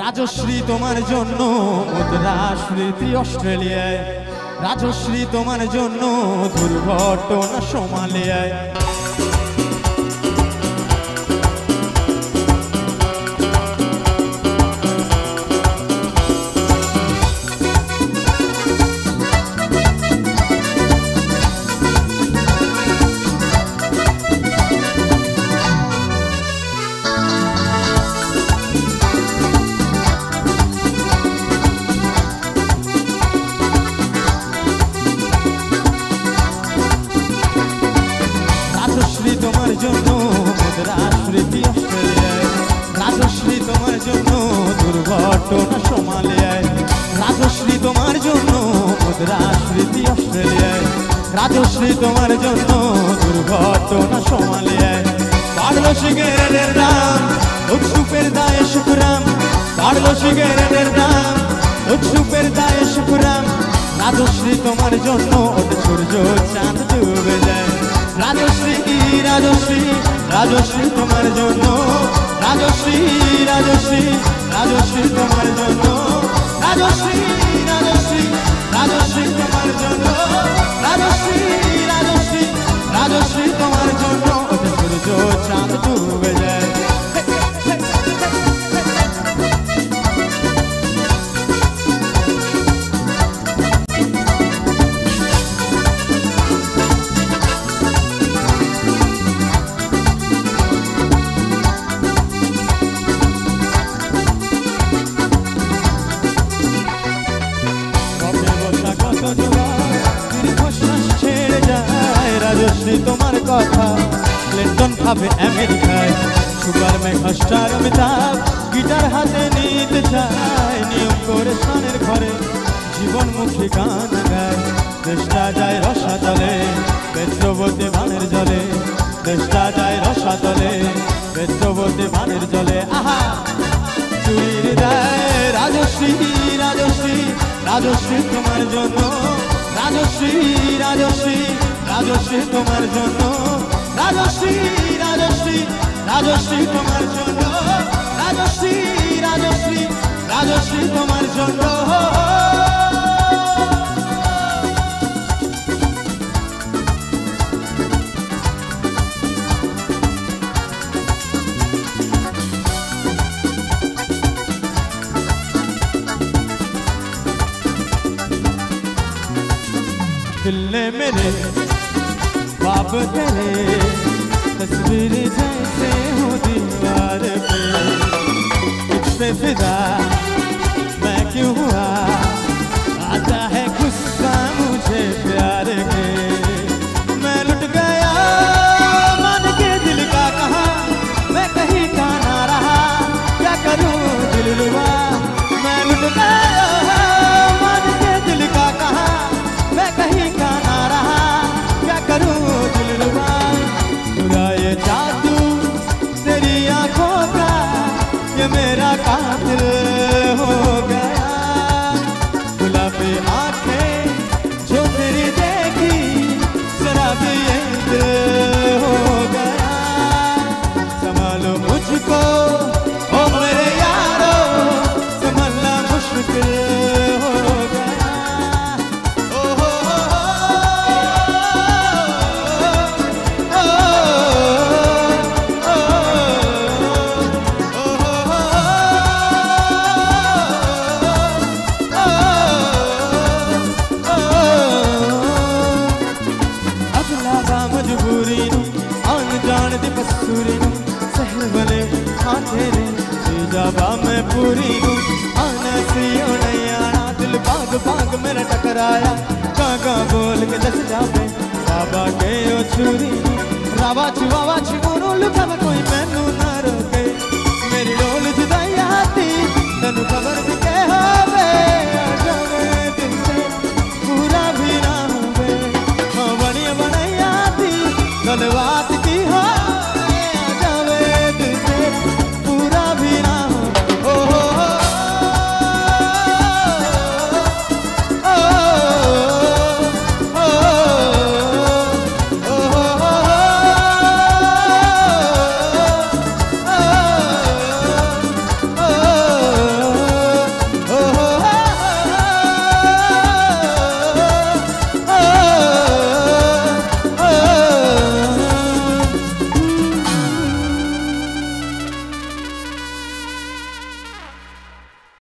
রাজশ্রী তোমার জন্য মুদ্রা স্মৃতি অস্ট্রেলিয়ায়, রাজশ্রী তোমার জন্য দুর্ঘটনা সোমালিয়ায়। তোমার জন্য মুদ্রা স্মৃতি অস্ট্রেলিয়ায়, রাজশ্রী তোমার জন্য দুর্ঘটনা সোমালিয়ায়। রাজশ্রী তোমার জন্য মুদ্রা স্মৃতি অস্ট্রেলিয়ায়, রাজশ্রী তোমার জন্য দুর্ঘটনা সোমালিয়ায়। বাড়লো সিগারেটের দাম, উৎসুপের দায়ে শুকরাম, বাড়লো সিগারেটের দাম, উৎসুপের দায়ে শুকরাম। রাজশ্রী তোমার জন্য ওটা সূর্য চাঁদ ডুবে যায়। রাজশ্রী রাজশ্রী রাজশ্রী তোমার জন্য, রাজশ্রী রাজশ্রী রাজশ্রী তোমার জন্য, রাজশ্রী রাজশ্রী রাজশ্রী তোমার জন্য, রাজশ্রী রাজশ্রী রাজশ্রী তোমার জন্য ওটা সূর্য চাঁদ ডুবে যায়। রাজশ্রী তোমার কথা ক্লিন্টন ভাবে আমেরিকায়, সুগার মেঘাস্টার অমিতাভ গিটার হাতে নিতে চায়। নিয়ম করে সানের ঘরে জীবনমুখী গান গায়, দেশটা যায় রসাতলে বেদ্রবতী বানের জলে, দেশটা যায় রসাতলে বেদ্রবতী বানের জলে। আহা চুরির দায় রাজশ্রী রাজশ্রী রাজশ্রী তোমার জন্য, রাজশ্রী রাজশ্রী রাজশ্রী তোমার জন্য, রাজশ্রী রাজশ্রী রাজশ্রী তোমার জন্য, রাজশ্রী রাজশ্রী রাজশ্রী তোমার জন্য। दिल ने मेरे ख्वाब तेरे तस्वीर जैसे हो दीवार पे, तुझ पे फिदा मैं क्यों हुआ, आता है गुस्सा मुझे प्यार के। मैं लुट गया मान के दिल का कहा, मैं कहीं का ना रहा, क्या करूं दिल रुबा। मैं लुट गया मान के दिल का कहा, मैं कहीं का ना रहा, क्या करूं दिल रुबा। बुरा ये जादू तेरी आंखों का, ये मेरा कातिल हो गया। गुलाबी आंखें जो तेरी देखी, जरा भी ये दिल हो गया। संभालो मुझको ओ मेरे यारो, संभालना मुश्किल हो गया। मजबूरी आन जान दी कसूरी सहर वाले हाँ तेरे जाबा मैं पूरी आना सी नहीं आना, दिल भाग भाग मेरा टकराया, कागा बोल के दस जावे बाबा के ओ छुरी। रावा छुआ लुका कोई मैनू